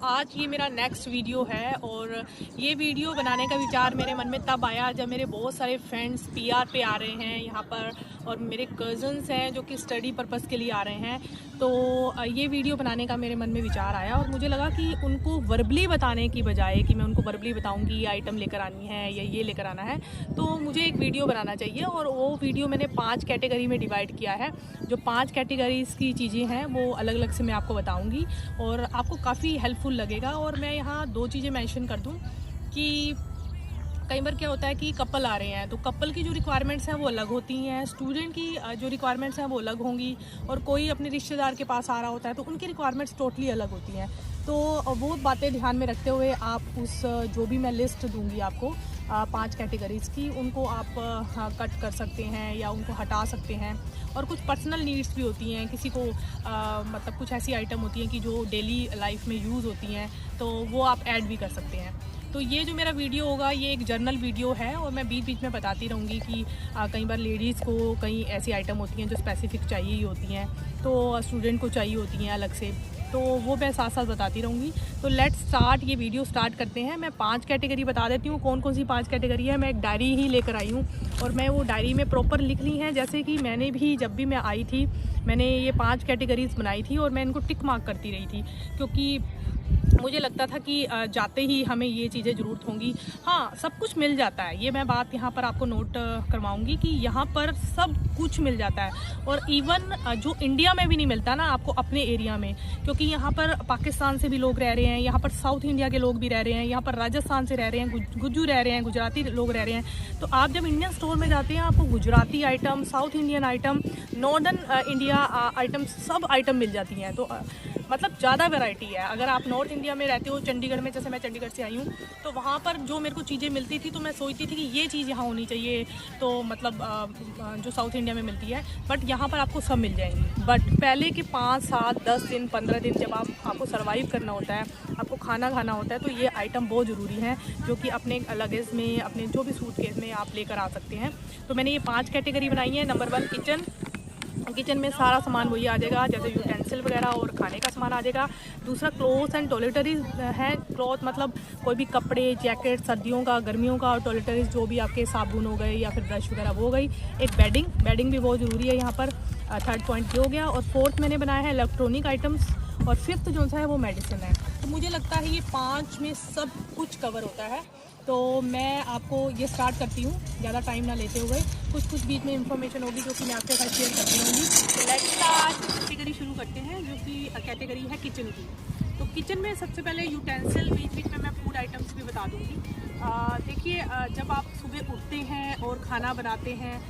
आज ये मेरा नेक्स्ट वीडियो है और ये वीडियो बनाने का विचार मेरे मन में तब आया जब मेरे बहुत सारे फ्रेंड्स पीआर पे आ रहे हैं यहाँ पर और मेरे कज़न्स हैं जो कि स्टडी पर्पज़ के लिए आ रहे हैं। तो ये वीडियो बनाने का मेरे मन में विचार आया और मुझे लगा कि उनको वर्बली बताने की बजाय कि मैं उनको वर्बली बताऊंगी ये आइटम लेकर आनी है या ये लेकर आना है, तो मुझे एक वीडियो बनाना चाहिए। और वो वीडियो मैंने 5 कैटेगरी में डिवाइड किया है। जो 5 कैटेगरीज़ की चीज़ें हैं वो अलग अलग से मैं आपको बताऊँगी और आपको काफ़ी हेल्पफुल लगेगा। और मैं यहाँ 2 चीज़ें मेंशन कर दूँ कि कई बार क्या होता है कि कपल आ रहे हैं तो कपल की जो रिक्वायरमेंट्स हैं वो अलग होती हैं, स्टूडेंट की जो रिक्वायरमेंट्स हैं वो अलग होंगी, और कोई अपने रिश्तेदार के पास आ रहा होता है तो उनकी रिक्वायरमेंट्स टोटली अलग होती हैं। तो वो बातें ध्यान में रखते हुए आप उस जो भी मैं लिस्ट दूंगी आपको 5 कैटेगरीज़ की, उनको आप कट कर सकते हैं या उनको हटा सकते हैं। और कुछ पर्सनल नीड्स भी होती हैं, किसी को मतलब कुछ ऐसी आइटम होती हैं कि जो डेली लाइफ में यूज़ होती हैं तो वो आप ऐड भी कर सकते हैं। तो ये जो मेरा वीडियो होगा ये एक जर्नल वीडियो है और मैं बीच बीच में बताती रहूँगी कि कई बार लेडीज़ को कई ऐसी आइटम होती हैं जो स्पेसिफिक चाहिए ही होती हैं, तो स्टूडेंट को चाहिए होती हैं अलग से, तो वो मैं साथ साथ बताती रहूँगी। तो लेट्स स्टार्ट, ये वीडियो स्टार्ट करते हैं। मैं 5 कैटेगरी बता देती हूँ कौन कौन सी 5 कैटेगरी है। मैं एक डायरी ही लेकर आई हूँ और मैं वो डायरी में प्रॉपर लिख ली है, जैसे कि मैंने भी जब भी मैं आई थी मैंने ये 5 कैटेगरीज़ बनाई थी और मैं इनको टिक मार्क करती रही थी, क्योंकि मुझे लगता था कि जाते ही हमें ये चीज़ें ज़रूरत होंगी। हाँ, सब कुछ मिल जाता है, ये मैं बात यहाँ पर आपको नोट करवाऊँगी कि यहाँ पर सब कुछ मिल जाता है। और इवन जो इंडिया में भी नहीं मिलता ना आपको अपने एरिया में, क्योंकि यहाँ पर पाकिस्तान से भी लोग रह रहे हैं, यहाँ पर साउथ इंडिया के लोग भी रह रहे हैं, यहाँ पर राजस्थान से रह रहे हैं, गुज्जू रह रहे हैं, गुजराती लोग रह रहे हैं। तो आप जब इंडियन स्टोर में जाते हैं आपको Gujarati item, south Indian item, northern India item, सब आइटम मिल जाती हैं। तो मतलब ज़्यादा वैरायटी है। अगर आप नॉर्थ इंडिया में रहते हो, चंडीगढ़ में, जैसे मैं चंडीगढ़ से आई हूँ, तो वहाँ पर जो मेरे को चीज़ें मिलती थी तो मैं सोचती थी कि ये चीज़ यहाँ होनी चाहिए, तो मतलब जो साउथ इंडिया में मिलती है, बट यहाँ पर आपको सब मिल जाएंगी। बट पहले के 5, 7, 10 दिन, 15 दिन जब आपको सर्वाइव करना होता है, आपको खाना खाना होता है, तो ये आइटम बहुत ज़रूरी है जो कि अपने लगेज में, अपने जो भी सूटकेस में आप लेकर आ सकते हैं। तो मैंने ये 5 कैटेगरी बनाई है। नंबर 1 किचन में सारा सामान वही आ जाएगा, जैसे यूटेंसिल वगैरह और खाने का सामान आ जाएगा। दूसरा क्लोथ्स एंड टॉयलेटरीज है। क्लॉथ मतलब कोई भी कपड़े, जैकेट, सर्दियों का, गर्मियों का, और टॉयलेटरीज जो भी आपके साबुन हो गए या फिर ब्रश वगैरह वो हो गई। एक बेडिंग भी बहुत ज़रूरी है यहाँ पर। 3rd पॉइंट ये हो गया। और 4th मैंने बनाया है इलेक्ट्रॉनिक आइटम्स, और 5th जो है वो मेडिसिन है। तो मुझे लगता है ये 5 में सब कुछ कवर होता है। तो मैं आपको ये स्टार्ट करती हूँ ज़्यादा टाइम ना लेते हुए। कुछ बीच में इंफॉर्मेशन होगी जो कि मैं आपके साथ शेयर करती रहूँगी। तो लेट्स स्टार्ट। कैटेगरी शुरू करते हैं जो कि कैटेगरी है किचन की। तो किचन में सबसे पहले यूटेंसिल, बीच में मैं फूड आइटम्स भी बता दूँगी। देखिए, जब आप सुबह उठते हैं और खाना बनाते हैं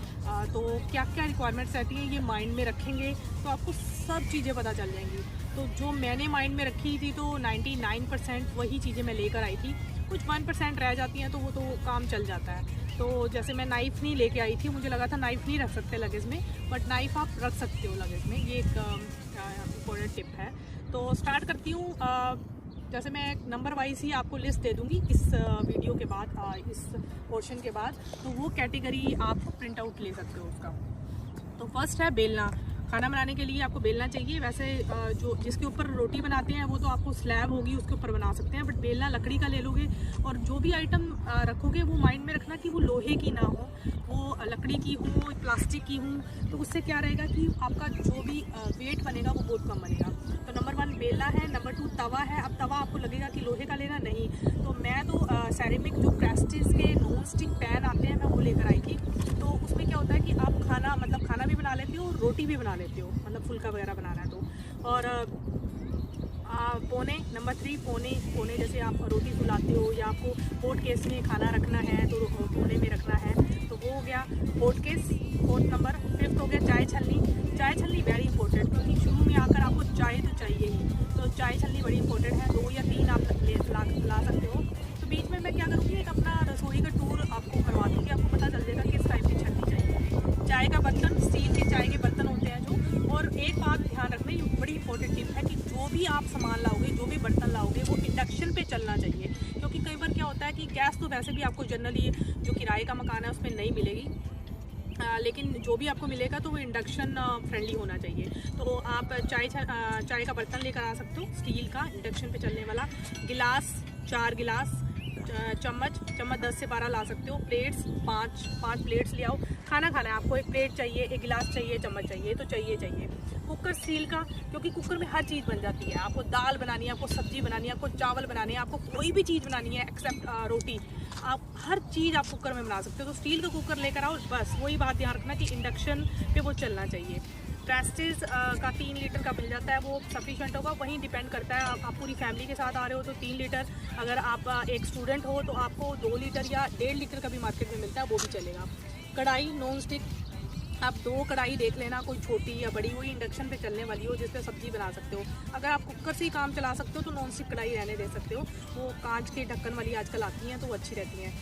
तो क्या क्या रिक्वायरमेंट्स रहती हैं ये माइंड में रखेंगे तो आपको सब चीज़ें पता चल जाएंगी। तो जो मैंने माइंड में रखी थी तो 99% वही चीज़ें मैं लेकर आई थी। कुछ 1% रह जाती हैं तो वो तो काम चल जाता है। तो जैसे मैं नाइफ़ नहीं लेके आई थी, मुझे लगा था नाइफ़ नहीं रख सकते लगेज में, बट नाइफ़ आप रख सकते हो लगेज में। ये एक इम्पोर्टेंट टिप है। तो स्टार्ट करती हूँ। जैसे मैं नंबर वाइज ही आपको लिस्ट दे दूँगी इस वीडियो के बाद, इस पोर्शन के बाद, तो वो कैटेगरी आप प्रिंट आउट ले सकते हो उसका। तो फर्स्ट है बेलना। खाना बनाने के लिए आपको बेलना चाहिए। वैसे जो जिसके ऊपर रोटी बनाते हैं वो तो आपको स्लैब होगी उसके ऊपर बना सकते हैं, बट बेलना लकड़ी का ले लोगे। और जो भी आइटम रखोगे वो माइंड में रखना कि वो लोहे की ना हो, वो लकड़ी की हो, प्लास्टिक की हो। तो उससे क्या रहेगा कि आपका जो भी वेट बनेगा वो बहुत कम बनेगा। तो नंबर 1 बेलना है। नंबर 2 तवा है। अब तवा आपको लगेगा कि लोहे का लेना, नहीं, तो मैं तो सेरेमिक जो प्रेस्टीज के नॉन स्टिक पैन आते हैं मैं वो लेकर आई थी। तो उसमें क्या होता है कि आप खाना भी बना लेते हो, रोटी भी बना लेते हो, मतलब फुल्का वगैरह बनाना है तो। और पोने, नंबर 3 पोने जैसे आप रोटी फुलाते हो या आपको हॉट केस में खाना रखना है तो पोने में रखना है, तो वो हो गया hot case. 4th number. 5th हो गया चाय छलनी वेरी इंपॉर्टेंट, क्योंकि शुरू में आकर आपको चाय तो चाहिए ही, तो चाय छलनी बड़ी इंपॉर्टेंट है। 2 या 3 आप ला सकते हो। तो बीच में मैं क्या करूँगी, एक अपना रसोई का टूर आपको करवा दूँगी, आपको पता चल जाएगा किस टाइप की छलनी चाहिए। चाय का बर्तन, स्टील के चाय के बर्तन होते हैं जो। और एक बात ध्यान रखना, ये बड़ी इंपॉर्टेंट टिप है कि जो भी आप सामान लाओगे, जो भी बर्तन लाओगे, वो इंडक्शन पे चलना चाहिए। क्योंकि कई बार क्या होता है कि गैस तो वैसे भी आपको जनरली जो किराए का मकान है उसमें नहीं मिलेगी, लेकिन जो भी आपको मिलेगा तो वो इंडक्शन फ्रेंडली होना चाहिए। तो आप चाय का बर्तन लेकर आ सकते हो, स्टील का, इंडक्शन पे चलने वाला। गिलास 4 गिलास, चम्मच 10 से 12 ला सकते हो। प्लेट्स 5 प्लेट्स ले आओ। खाना खाना है आपको, 1 प्लेट चाहिए, 1 गिलास चाहिए, चम्मच चाहिए, तो चाहिए। कुकर स्टील का, क्योंकि कुकर में हर चीज़ बन जाती है। आपको दाल बनानी है, आपको सब्जी बनानी है, आपको चावल बनानी है, आपको कोई भी चीज़ बनानी है एक्सेप्ट रोटी, आप हर चीज़ आप कुकर में बना सकते हो। तो स्टील का कुकर लेकर आओ। बस वही बात ध्यान रखना कि इंडक्शन पे वो चलना चाहिए। प्रेस्टीज का 3 लीटर का मिल जाता है, वो सफिशेंट होगा। वहीं डिपेंड करता है, आप पूरी फैमिली के साथ आ रहे हो तो 3 लीटर, अगर आप एक स्टूडेंट हो तो आपको 2 लीटर या 1.5 लीटर का भी मार्केट में मिलता है, वो भी चलेगा। कढ़ाई नॉन स्टिक, आप 2 कढ़ाई देख लेना, कोई छोटी या बड़ी, वही इंडक्शन पे चलने वाली हो जिस पे सब्जी बना सकते हो। अगर आप कुकर से ही काम चला सकते हो तो नॉन स्टिक कढ़ाई रहने दे सकते हो, वो कांच के ढक्कन वाली आजकल आती हैं तो वो अच्छी रहती हैं।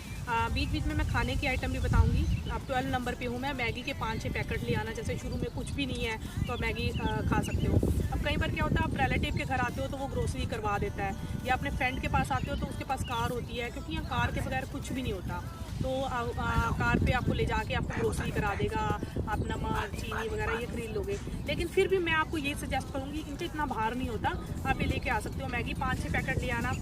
बीच बीच में मैं खाने की आइटम भी बताऊंगी। आप 12 नंबर पे हूँ मैं। मैगी के 5-6 पैकेट ले आना, जैसे शुरू में कुछ भी नहीं है तो आप मैगी खा सकते हो। अब कई बार क्या होता है, आप रिलेटिव के घर आते हो तो वो ग्रोसरी करवा देता है, या अपने फ्रेंड के पास आते हो तो उसके पास कार होती है, क्योंकि यहाँ कार के बगैर कुछ भी नहीं होता। तो कार पे आपको ले जाके आपको ग्रोसरी करा देगा, आप नमक चीनी वगैरह ये खरीद लोगे। लेकिन फिर भी मैं आपको ये सजेस्ट करूँगी, इनसे इतना भार नहीं होता, आप ये लेके आ सकते हो। मैगी 5-6 पैकेट ले आना।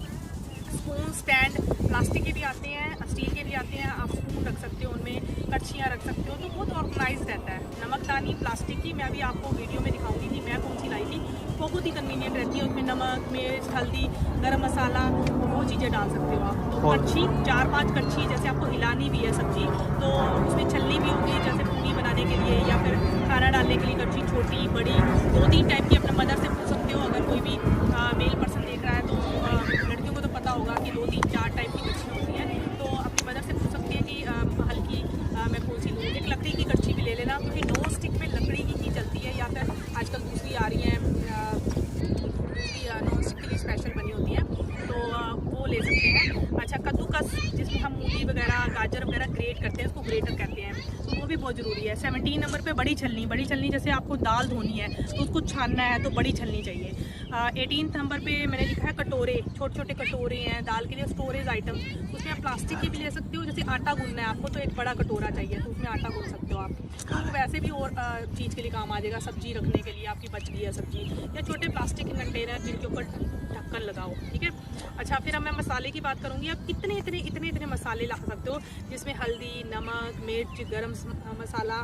स्पून स्टैंड प्लास्टिक के भी आते हैं, स्टील के भी आते हैं, आप स्पून रख सकते हो उनमें, कड़छियाँ रख सकते हो, तो बहुत ऑर्गेनाइज रहता है। नमकदानी प्लास्टिक की, मैं अभी आपको वीडियो में दिखाऊंगी कि मैं कौन सी लाई थी, बहुत ही कन्वीनियंट रहती है। उसमें नमक, मिर्च, हल्दी, गरम मसाला, वो चीज़ें डाल सकते हो आप। तो कड़छी 4-5 कड़छी, जैसे आपको हिलानी भी है सब्जी तो उसमें छलनी भी होगी, जैसे पूरी बनाने के लिए या फिर खाना डालने के लिए कड़छी छोटी बड़ी 2-3 टाइप की अपने मदर से पूछ सकते हो। अगर कोई भी मेल पर्सन देख रहा है तो लड़कियों को तो पता होगा कि 2-3-4 टाइप की कड़छी होती है, तो अपनी मदर से पूछ सकती है कि हल्की मैं कौन सी लूँ। एक लकड़ी की कड़छी भी ले लेना, क्योंकि नॉन स्टिक में लकड़ी की चलती है, या फिर आजकल दूसरी आ रही है नॉन स्टिक के लिए स्पेशल बनी होती है, तो वो ले सकते हैं। अच्छा, कद्दूकस, जिसमें हम मूली वगैरह गाजर वगैरह ग्रेट करते हैं, उसको ग्रेटर कहते हैं, तो वो भी बहुत ज़रूरी है। 17 नंबर पे बड़ी छलनी, जैसे आपको दाल धोनी है तो उसको छानना है तो बड़ी छलनी चाहिए। 18 नंबर पे मैंने लिखा है कटोरे, छोटे कटोरे हैं दाल के लिए, स्टोरेज आइटम, उसमें आप प्लास्टिक के भी ले सकते हो। जैसे आटा गूंदना है आपको तो एक बड़ा कटोरा चाहिए, तो उसमें आटा गूंद सकते हो आप, तो वैसे भी और चीज़ के लिए काम आ जाएगा। सब्जी रखने के लिए, आपकी बच गई है सब्जी, या छोटे प्लास्टिक के कंटेनर जिनके ऊपर ढक्कन लगाओ, ठीक है। अच्छा, फिर अब मैं मसाले की बात करूँगी। आप इतने मसाले ला सकते हो, जिसमें हल्दी, नमक, मिर्च, गरम मसाला,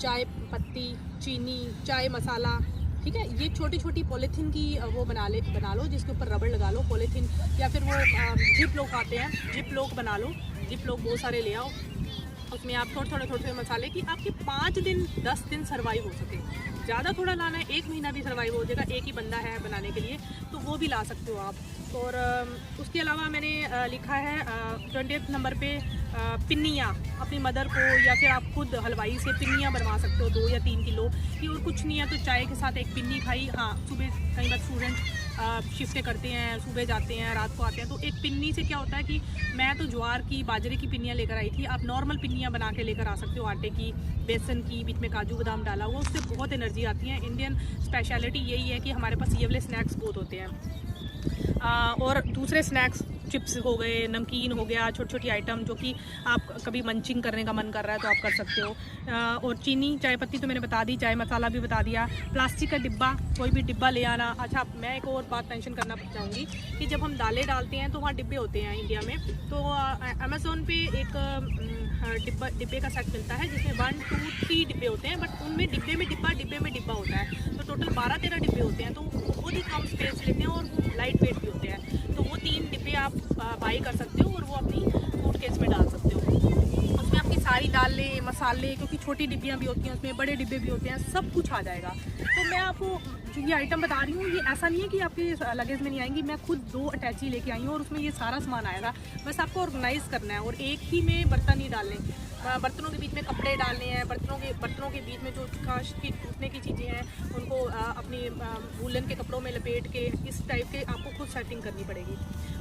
चाय पत्ती, चीनी, चाय मसाला, ठीक है। ये छोटी पॉलीथीन की वो बना लो, जिसके ऊपर रबड़ लगा लो पॉलीथीन, या फिर वो जिप लॉक आते हैं, जिप लॉक बना लो। जिप लॉक बहुत सारे ले आओ, उसमें आप थोड़े मसाले की आपके 5 दिन 10 दिन सर्वाइव हो सके। ज़्यादा थोड़ा लाना है, 1 महीना भी सर्वाइव हो जाएगा, एक ही बंदा है बनाने के लिए, तो वो भी ला सकते हो आप। और उसके अलावा मैंने लिखा है 20th नंबर पे पिन्नियाँ, अपनी मदर को या फिर आप खुद हलवाई से पिन्नियाँ बनवा सकते हो 2 या 3 किलो की। और कुछ नहीं है तो चाय के साथ एक पिन्नी खाई। हाँ, सुबह कई बार स्टूडेंट शिफ्टें करते हैं, सुबह जाते हैं, रात को आते हैं, तो एक पिन्नी से क्या होता है कि मैं तो ज्वार की, बाजरे की पिन्नियाँ लेकर आई थी, आप नॉर्मल पिन्नियाँ बना के लेकर आ सकते हो, आटे की, बेसन की, बीच में काजू बादाम डाला हुआ, उससे बहुत एनर्जी आती है। इंडियन स्पेशलिटी यही है कि हमारे पास ये वाले स्नैक्स बहुत होते हैं। और दूसरे स्नैक्स, चिप्स हो गए, नमकीन हो गया, छोटी आइटम जो कि आप कभी मंचिंग करने का मन कर रहा है तो आप कर सकते हो। और चीनी, चाय पत्ती तो मैंने बता दी, चाय मसाला भी बता दिया। प्लास्टिक का डिब्बा, कोई भी डिब्बा ले आना। अच्छा, मैं एक और बात मेंशन करना चाहूँगी कि जब हम दालें डालते हैं तो वहाँ डिब्बे होते हैं इंडिया में, तो अमेज़ोन पे एक डिब्बे का सेट मिलता है, जिसमें 1, 2, 3 डिब्बे होते हैं, बट उनमें डिब्बे में डिब्बा होता है, तो टोटल 12-13 डिब्बे होते हैं, तो बहुत ही कम स्पेस लेते हैं और लाइट वेट भी होते हैं। तो वो 3 डिब्बे आप बाई कर सकते हो और वो अपनी सूटकेस में डाल सकते हो। उसमें आपकी सारी दालें, मसाले, क्योंकि छोटी डिब्बियाँ भी होती हैं उसमें, बड़े डिब्बे भी होते हैं, सब कुछ आ जाएगा। तो मैं आपको जो ये आइटम बता रही हूँ, ये ऐसा नहीं है कि आपके लगेज में नहीं आएंगी, मैं खुद 2 अटैची लेके आई हूँ और उसमें ये सारा सामान आएगा। बस आपको ऑर्गेनाइज करना है, और एक ही में बर्तन ही डालने, बर्तनों के बीच में कपड़े डालने हैं, बर्तनों के बीच में जो कांच की टूटने की चीज़ें हैं उनको अपनी वूलन के कपड़ों में लपेट के, इस टाइप के आपको खुद सेटिंग करनी पड़ेगी।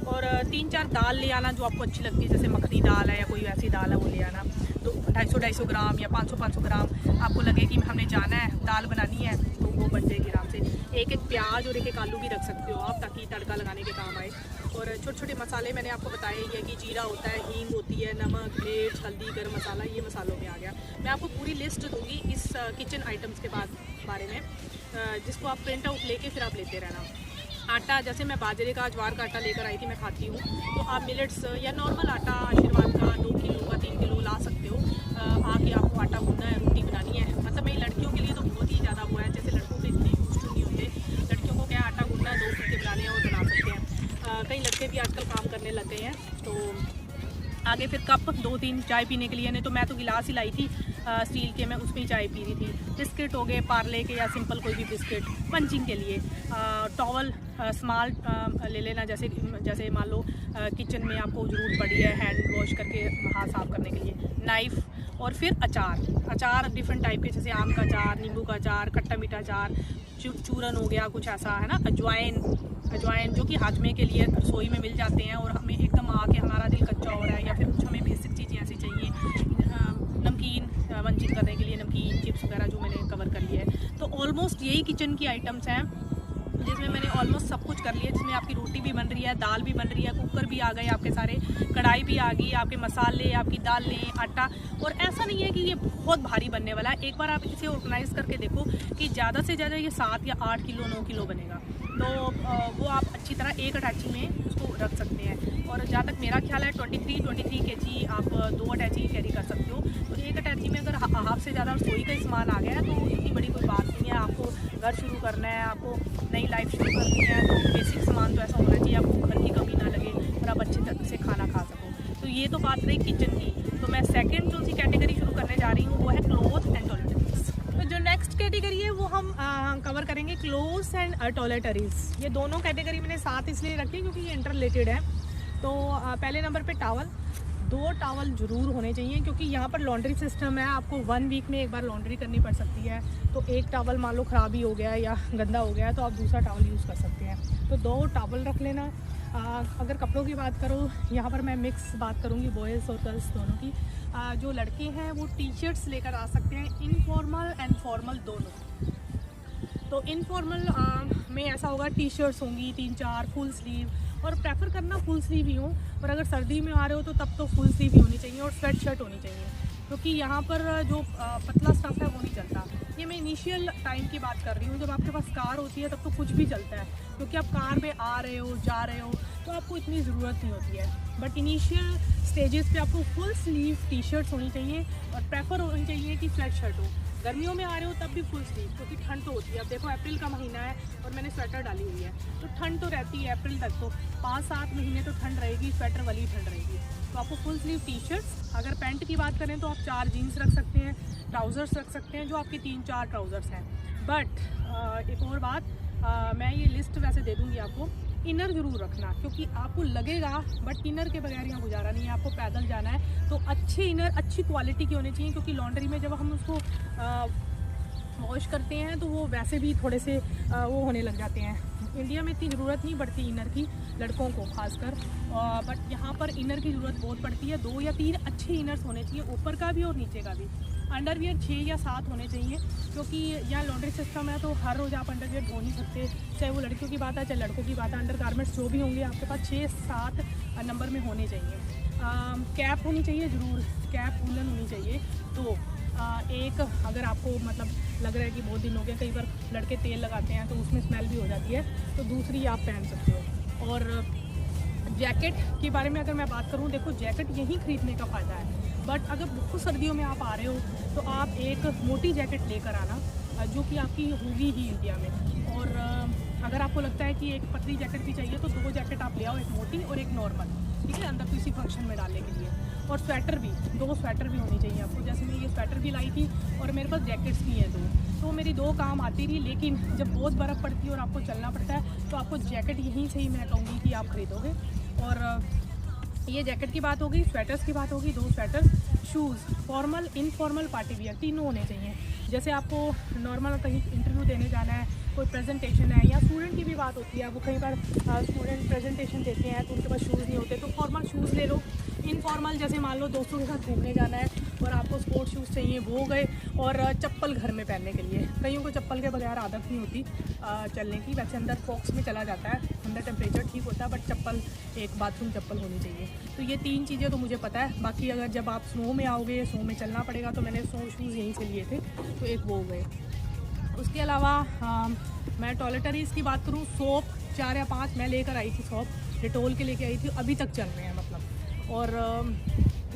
और 3-4 दाल ले आना जो आपको अच्छी लगती है, जैसे मखनी दाल है या कोई वैसी दाल है, वो ले आना। तो 250-250 ग्राम या 500-500 ग्राम आपको लगे कि हमने जाना है, दाल बनानी है, तो वो बन जाएगी आराम से। एक प्याज और एक आलू भी रख सकते हो आप, ताकि तड़का लगाने के काम आए। और छोटे छोटे मसाले मैंने आपको बताए ही है कि जीरा होता है, हींग होती है, नमक, मिर्च, हल्दी, गर्म मसाला, ये मसालों में आ गया। मैं आपको पूरी लिस्ट दूंगी इस किचन आइटम्स के बारे में, जिसको आप प्रिंट आउट लेके फिर आप लेते रहना। आटा जैसे मैं बाजरे का, ज्वार का आटा लेकर आई थी, मैं खाती हूँ, तो आप मिलेट्स या नॉर्मल आटा आशीर्वाद का 2 किलो का 3 किलो ला सकते हो। आके आपको आटा गूंदना है, रोटी बनानी है। मतलब मेरी लड़कियों के लिए तो बहुत ही ज़्यादा वो है, जैसे लड़कों के इतने यूज नहीं होते, लड़कियों को क्या आटा गूंदना है, 2 फुल्के बनाने हैं और बना सकते हैं। कई लड़के भी आजकल काम करने लग गए हैं। तो आगे फिर कप 2-3 चाय पीने के लिए, नहीं तो मैं तो गिलास ही लाई थी स्टील के, मैं उसमें ही चाय पी रही थी। बिस्किट हो गए पार्ले के या सिंपल कोई भी बिस्किट पंचिंग के लिए। टॉवल स्मॉल ले लेना, जैसे मान लो किचन में आपको ज़रूरत पड़ी है हैंड वॉश करके हाथ साफ करने के लिए। नाइफ़ और फिर अचार डिफरेंट टाइप के, जैसे आम का अचार, नींबू का अचार, खट्टा मीठा अचार, चूरन हो गया कुछ ऐसा है ना। अजवाइन जो कि हाजमे के लिए रसोई में मिल जाते हैं, और हमें एकदम आके हमारा दिल कच्चा हो रहा है या फिर कुछ हमें बेसिक चीज़ें ऐसी चाहिए। नमकीन मंचिंग करने के लिए नमकीन, चिप्स वगैरह जो मैंने कवर कर लिया है। तो ऑलमोस्ट यही किचन की आइटम्स हैं जिसमें मैंने ऑलमोस्ट सब कुछ कर लिया, जिसमें आपकी रोटी भी बन रही है, दाल भी बन रही है, कुकर भी आ गए आपके सारे, कढ़ाई भी आ गई, आपके मसाले, आपकी दालें, आटा। और ऐसा नहीं है कि ये बहुत भारी बनने वाला है। एक बार आप इसे ऑर्गेनाइज करके देखो कि ज़्यादा से ज़्यादा ये 7 या 8 किलो 9 किलो बनेगा। तो वो आप अच्छी तरह एक अटैची में उसको रख सकते हैं। और जहाँ तक मेरा ख्याल है 23 kg आप 2 अटैची कैरी कर सकते हो। तो एक अटैची में अगर हाफ से ज़्यादा रसोई का सामान आ गया है तो इतनी बड़ी कोई बात नहीं है। आपको घर शुरू करना है, आपको नई लाइफ शुरू करनी है, तो बेसिक सामान तो ऐसा होना चाहिए आपको घर की कमी ना लगे और आप अच्छे तरह से खाना खा सको। तो ये तो बात रही किचन की। तो मैं सेकेंड जो सी कैटेगरी शुरू करने जा रही हूँ वो है क्लोथ एंड टॉयलेटरीज। तो जो नेक्स्ट कैटेगरी है वो हम कवर करेंगे क्लोथ्स एंड टॉयलेटरीज। ये दोनों कैटेगरी मैंने साथ इसलिए रखी क्योंकि ये इंटर रिलेटेड है। तो पहले नंबर पे टावल, 2 टावल ज़रूर होने चाहिए, क्योंकि यहाँ पर लॉन्ड्री सिस्टम है। आपको 1 वीक में एक बार लॉन्ड्री करनी पड़ सकती है। तो एक टावल मान लो ख़राब ही हो गया या गंदा हो गया तो आप दूसरा टावल यूज़ कर सकते हैं। तो 2 टावल रख लेना। अगर कपड़ों की बात करो, यहाँ पर मैं मिक्स बात करूँगी बॉयज़ और गर्ल्स दोनों की। जो लड़के हैं वो टी-शर्ट्स लेकर आ सकते हैं, इनफॉर्मल एंड फॉर्मल दोनों। तो इनफॉर्मल में ऐसा होगा, टी-शर्ट्स होंगी 3-4 फुल स्लीव, और प्रेफर करना फुल स्लीव ही हो। और अगर सर्दी में आ रहे हो तो तब तो फुल स्लीव ही होनी चाहिए और स्वेट शर्ट होनी चाहिए, क्योंकि यहाँ पर जो पतला स्टफ है वो नहीं चलता। ये मैं इनिशियल टाइम की बात कर रही हूँ, जब आपके पास कार होती है तब तो कुछ भी चलता है, क्योंकि आप कार में आ रहे हो जा रहे हो तो आपको इतनी ज़रूरत नहीं होती है। बट इनिशियल स्टेजेस पे आपको फुल स्लीव टी शर्ट्स होनी चाहिए और प्रेफर होनी चाहिए कि स्वेट शर्ट हो। गर्मियों में आ रहे हो तब भी फुल स्लीव, क्योंकि ठंड तो होती है। अब देखो अप्रैल का महीना है और मैंने स्वेटर डाली हुई है, तो ठंड तो रहती है अप्रैल तक। तो 5-7 महीने तो ठंड रहेगी, स्वेटर वाली ठंड रहेगी। तो आपको फुल स्लीव टी शर्ट्स। अगर पैंट की बात करें तो आप 4 जीन्स रख सकते हैं, ट्राउज़र्स रख सकते हैं, जो आपके 3-4 ट्राउज़र्स हैं। बट एक और बात, मैं ये लिस्ट वैसे दे दूँगी आपको, इनर ज़रूर रखना, क्योंकि आपको लगेगा बट इनर के बगैर यहाँ गुजारा नहीं है। आपको पैदल जाना है तो अच्छे इनर अच्छी क्वालिटी के होने चाहिए, क्योंकि लॉन्ड्री में जब हम उसको वॉश करते हैं तो वो वैसे भी थोड़े से वो होने लग जाते हैं। इंडिया में इतनी ज़रूरत नहीं पड़ती इनर की, लड़कों को खासकर, बट यहाँ पर इनर की ज़रूरत बहुत पड़ती है। 2 या 3 अच्छे इनर्स होने चाहिए, ऊपर का भी और नीचे का भी। अंडरवियर 6 या 7 होने चाहिए, क्योंकि यहाँ लॉन्ड्री सिस्टम है तो हर रोज़ आप अंडरवियर धो नहीं सकते, चाहे वो लड़कियों की बात है चाहे लड़कों की बात है। अंडर गारमेंट्स जो भी होंगे आपके पास 6-7 नंबर में होने चाहिए। कैप होनी चाहिए ज़रूर, कैप वूलन होनी चाहिए। तो एक अगर आपको मतलब लग रहा है कि बहुत दिन हो गए, कई बार लड़के तेल लगाते हैं तो उसमें स्मेल भी हो जाती है, तो दूसरी आप पहन सकते हो। और जैकेट के बारे में अगर मैं बात करूं, देखो जैकेट यहीं ख़रीदने का फ़ायदा है। बट अगर बहुत सर्दियों में आप आ रहे हो तो आप एक मोटी जैकेट लेकर आना, जो कि आपकी होगी ही इंडिया में। और अगर आपको लगता है कि एक पतली जैकेट भी चाहिए तो 2 जैकेट आप ले आओ, एक मोटी और एक नॉर्मल, ठीक है, अंदर किसी फंक्शन में डालने के लिए। और स्वेटर भी, 2 स्वेटर भी होनी चाहिए आपको। जैसे मैं ये स्वेटर भी लाई थी और मेरे पास जैकेट्स भी हैं 2, तो मेरी 2 काम आती रही। लेकिन जब बहुत बर्फ़ पड़ती है और आपको चलना पड़ता है तो आपको जैकेट यहीं से ही मैं कहूँगी कि आप खरीदोगे। और ये जैकेट की बात होगी, स्वेटर्स की बात होगी, 2 sweaters, shoes, formal informal party wear तीनों होने चाहिए। जैसे आपको नॉर्मल कहीं इंटरव्यू देने जाना है, कोई प्रेजेंटेशन है, या स्टूडेंट की भी बात होती है, वो कई बार स्टूडेंट प्रेजेंटेशन देते हैं तो उनके पास शूज़ नहीं होते, तो फॉर्मल शूज़ ले लो। इनफॉर्मल जैसे मान लो दोस्तों के साथ घूमने जाना है और आपको स्पोर्ट शूज़ चाहिए वो हो गए, और चप्पल घर में पहनने के लिए। कईयों को चप्पल के बगैर आदत नहीं होती चलने की। वैसे अंदर फॉक्स में चला जाता है, अंदर टेम्परेचर ठीक होता है, बट चप्पल एक बाथरूम चप्पल होनी चाहिए। तो ये 3 चीज़ें तो मुझे पता है। बाकी अगर जब आप स्नो में आओगे, स्नो में चलना पड़ेगा, तो मैंने स्नो शूज़ यहीं से लिए थे, तो एक वो हो गए। उसके अलावा मैं टॉयलेटरीज़ की बात करूँ, सोप 4 या 5 मैं लेकर आई थी, सोप डेटोल के लेके आई थी, अभी तक चल रहे हैं मतलब। और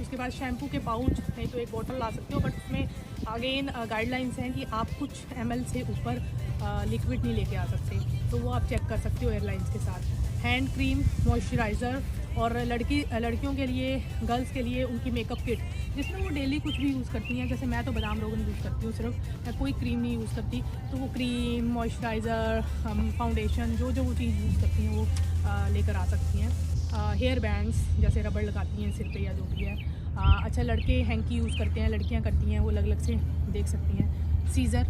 उसके बाद शैम्पू के पाउच, नहीं तो एक बोतल ला सकते हो, बट उसमें अगेन गाइडलाइंस हैं कि आप कुछ ml से ऊपर लिक्विड नहीं लेके आ सकते, तो वो आप चेक कर सकते हो एयरलाइंस के साथ। हैंड क्रीम, मॉइस्चराइज़र, और लड़कियों के लिए, गर्ल्स के लिए उनकी मेकअप किट, जिसमें वो डेली कुछ भी यूज़ करती हैं। जैसे मैं तो बादाम रोगन यूज़ करती हूँ सिर्फ, मैं कोई क्रीम नहीं यूज़ करती, तो वो क्रीम, मॉइस्चराइज़र, फाउंडेशन, जो वो चीज़ यूज़ करती हैं वो लेकर आ सकती हैं। हेयर बैंड्स, जैसे रबड़ लगाती हैं सिर पे या जो भी है। अच्छा, लड़के हैंकी यूज़ करते हैं, लड़कियाँ करती हैं, वो अलग अलग से देख सकती हैं। सीज़र,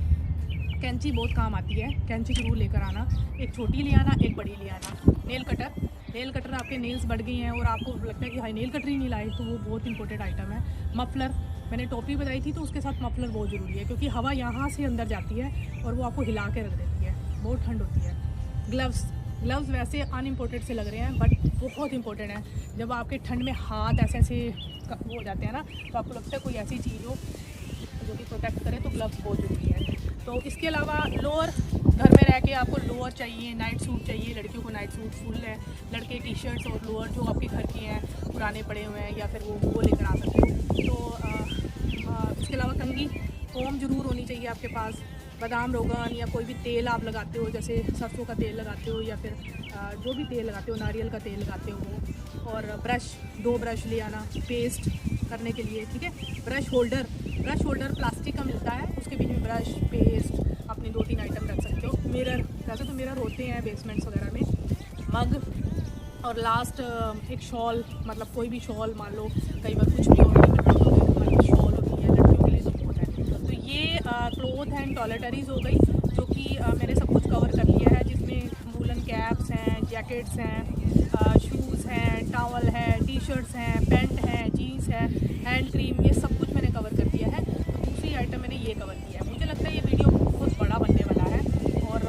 कैंची बहुत काम आती है, कैंची जरूर लेकर आना, एक छोटी ले आना, एक बड़ी ले आना। नेल कटर आपके नेल्स बढ़ गई हैं और आपको लगता है कि हाई नेल कटर ही नहीं लाए, तो वो बहुत इंपॉर्टेंट आइटम है। मफलर, मैंने टोपी बताई थी, तो उसके साथ मफलर बहुत ज़रूरी है, क्योंकि हवा यहाँ से अंदर जाती है और वो आपको हिला के रख देती है, बहुत ठंड होती है। ग्लव्स वैसे अनइम्पोर्टेंट से लग रहे हैं, बट बहुत इंपॉर्टेंट है। जब आपके ठंड में हाथ ऐसे वो हो जाते हैं ना, तो आपको लगता है कोई ऐसी चीज़ हो जो कि प्रोटेक्ट करे, तो ग्लव्स बहुत ज़रूरी है। तो इसके अलावा लोअर, घर में रह के आपको लोअर चाहिए, नाइट सूट चाहिए, लड़कियों को नाइट सूट फुल है, लड़के टी शर्ट्स और लोअर जो आपके घर के हैं, पुराने पड़े हुए हैं, या फिर वो लेकर आ सकते हो। तो इसके अलावा कंघी, कोम ज़रूर होनी चाहिए आपके पास। बादाम रोगन या कोई भी तेल आप लगाते हो, जैसे सरसों का तेल लगाते हो, या फिर जो भी तेल लगाते हो, नारियल का तेल लगाते हो वो। और ब्रश, 2 ब्रश ले आना पेस्ट करने के लिए, ठीक है। ब्रश होल्डर प्लास्टिक का मिलता है, उसके बीच में ब्रश, पेस्ट, अपने 2-3 आइटम रख सकते हो। मिरर, वैसे तो मिरर होते हैं बेसमेंट्स वगैरह में। मग, और लास्ट एक शॉल, मतलब कोई भी शॉल, मान लो कई बार कुछ भी और मतलब शॉल होती है लड़कियों के लिए, तो बहुत है। तो ये क्लोथ एंड टॉयलेटरीज़ हो गई, जो कि मैंने सब कुछ कवर कर लिया है, जिसमें वूलन कैप्स हैं, जैकेट्स हैं, शूज़ हैं, टॉवल है, टी शर्ट्स हैं, पैंट है, जीन्स है, हैंड क्रीम, ये सब कुछ मैंने कवर कर दिया है। तो दूसरी आइटम मैंने ये कवर किया है। मुझे लगता है ये वीडियो बहुत बड़ा बनने वाला है, और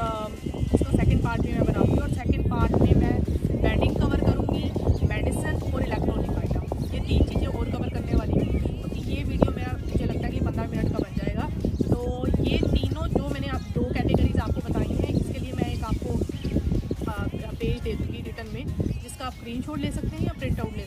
इसका सेकंड पार्ट भी मैं बनाऊँगी, और सेकंड पार्ट में मैं बेडिंग कवर करूँगी, मेडिसिन और इलेक्ट्रॉनिक आइटम, ये 3 चीज़ें और कवर करने वाली हूँ। तो ये वीडियो मेरा, मुझे लगता है कि 15 मिनट का बन जाएगा। तो ये तीनों जो मैंने 2 कैटेगरीज आपको बताई हैं, इसके लिए मैं एक आपको पेज दे दूँगी रिटर्न में, जिसका आप स्क्रीनशॉट ले सकते हैं या प्रिंट आउट ले